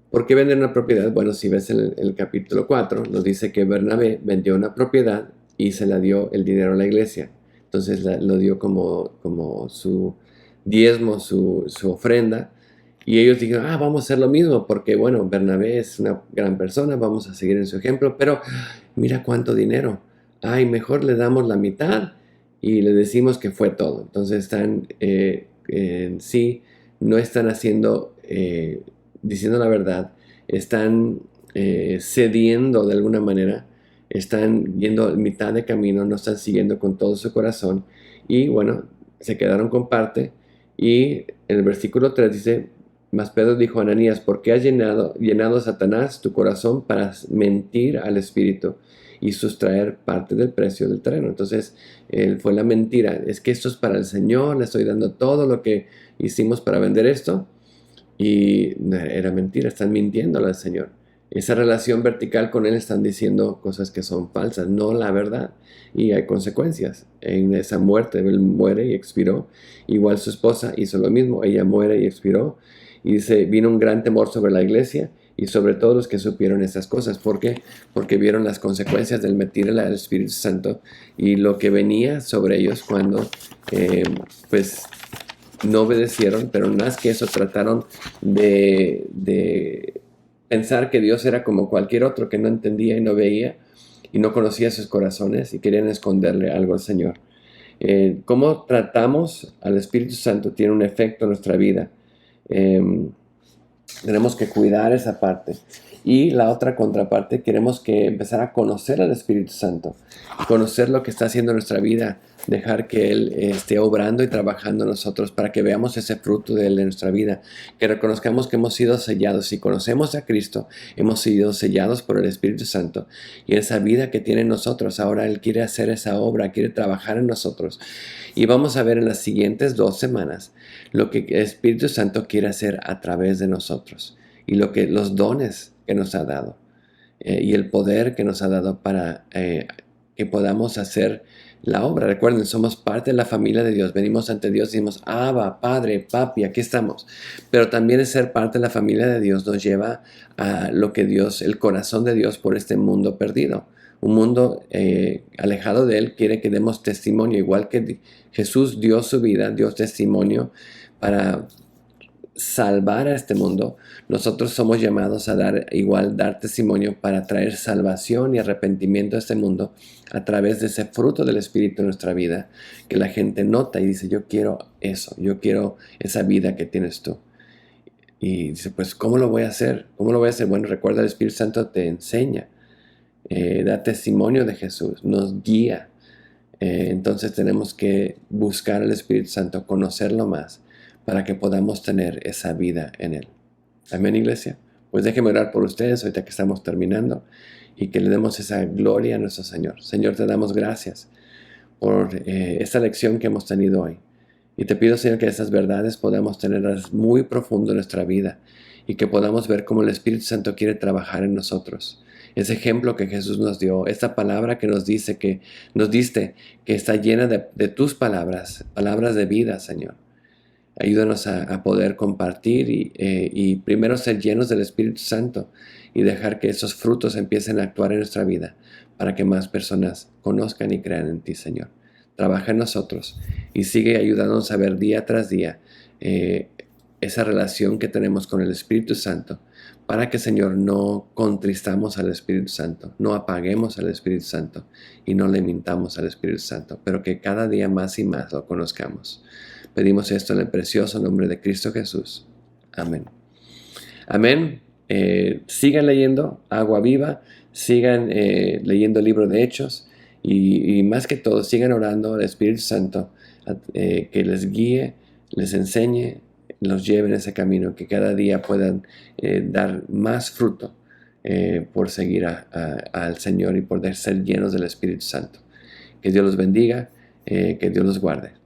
¿Por qué venden una propiedad? Bueno, si ves en el capítulo 4, nos dice que Bernabé vendió una propiedad y se la dio el dinero a la iglesia. Entonces lo dio como su diezmo, su ofrenda. Y ellos dijeron, vamos a hacer lo mismo, porque bueno, Bernabé es una gran persona, vamos a seguir en su ejemplo, pero mira cuánto dinero. Mejor le damos la mitad y le decimos que fue todo. Entonces están, en sí, no están diciendo la verdad, están cediendo de alguna manera, están yendo mitad de camino, no están siguiendo con todo su corazón, y bueno, se quedaron con parte. Y en el versículo 3 dice, mas Pedro dijo a Ananías, ¿por qué has llenado Satanás tu corazón para mentir al Espíritu y sustraer parte del precio del terreno? Entonces, fue la mentira. Es que esto es para el Señor, le estoy dando todo lo que hicimos para vender esto. Y era mentira, están mintiéndole al Señor. Esa relación vertical con Él, están diciendo cosas que son falsas, no la verdad. Y hay consecuencias. En esa muerte, Él muere y expiró. Igual su esposa hizo lo mismo, ella muere y expiró. Y dice, vino un gran temor sobre la iglesia y sobre todos los que supieron estas cosas. ¿Por qué? Porque vieron las consecuencias del mentirle al Espíritu Santo y lo que venía sobre ellos cuando, no obedecieron, pero más que eso trataron de pensar que Dios era como cualquier otro, que no entendía y no veía y no conocía sus corazones y querían esconderle algo al Señor. Cómo tratamos al Espíritu Santo tiene un efecto en nuestra vida. Tenemos que cuidar esa parte. Y la otra contraparte, queremos que empezar a conocer al Espíritu Santo, conocer lo que está haciendo en nuestra vida, dejar que Él esté obrando y trabajando en nosotros para que veamos ese fruto de Él en nuestra vida, que reconozcamos que hemos sido sellados. Si conocemos a Cristo, hemos sido sellados por el Espíritu Santo, y esa vida que tiene en nosotros, ahora Él quiere hacer esa obra, quiere trabajar en nosotros. Y vamos a ver en las siguientes 2 semanas lo que el Espíritu Santo quiere hacer a través de nosotros y los dones que nos ha dado, y el poder que nos ha dado para que podamos hacer la obra. Recuerden, somos parte de la familia de Dios. Venimos ante Dios y decimos, Abba, Padre, Papi, aquí estamos. Pero también ser parte de la familia de Dios nos lleva a lo que Dios, el corazón de Dios por este mundo perdido. Un mundo alejado de Él quiere que demos testimonio, igual que Jesús dio su vida, dio testimonio para salvar a este mundo. Nosotros somos llamados a dar testimonio para traer salvación y arrepentimiento a este mundo a través de ese fruto del Espíritu en nuestra vida, que la gente nota y dice, yo quiero eso, yo quiero esa vida que tienes tú. Y dice, pues, ¿cómo lo voy a hacer? ¿Cómo lo voy a hacer? Bueno, recuerda, el Espíritu Santo te enseña, da testimonio de Jesús, nos guía. Entonces tenemos que buscar al Espíritu Santo, conocerlo más, para que podamos tener esa vida en Él. Amén, iglesia. Pues déjenme orar por ustedes ahorita que estamos terminando, y que le demos esa gloria a nuestro Señor. Señor, te damos gracias por esta lección que hemos tenido hoy. Y te pido, Señor, que esas verdades podamos tenerlas muy profundo en nuestra vida, y que podamos ver cómo el Espíritu Santo quiere trabajar en nosotros. Ese ejemplo que Jesús nos dio, esta palabra que nos diste, que está llena de tus palabras, palabras de vida, Señor. Ayúdanos a poder compartir y primero ser llenos del Espíritu Santo y dejar que esos frutos empiecen a actuar en nuestra vida para que más personas conozcan y crean en ti, Señor. Trabaja en nosotros y sigue ayudándonos a ver día tras día esa relación que tenemos con el Espíritu Santo, para que, Señor, no contristamos al Espíritu Santo, no apaguemos al Espíritu Santo y no le mintamos al Espíritu Santo, pero que cada día más y más lo conozcamos. Pedimos esto en el precioso nombre de Cristo Jesús. Amén. Amén. Sigan leyendo Agua Viva, sigan leyendo el libro de Hechos, y más que todo, sigan orando al Espíritu Santo que les guíe, les enseñe, los lleve en ese camino, que cada día puedan dar más fruto por seguir al Señor y por ser llenos del Espíritu Santo. Que Dios los bendiga, que Dios los guarde.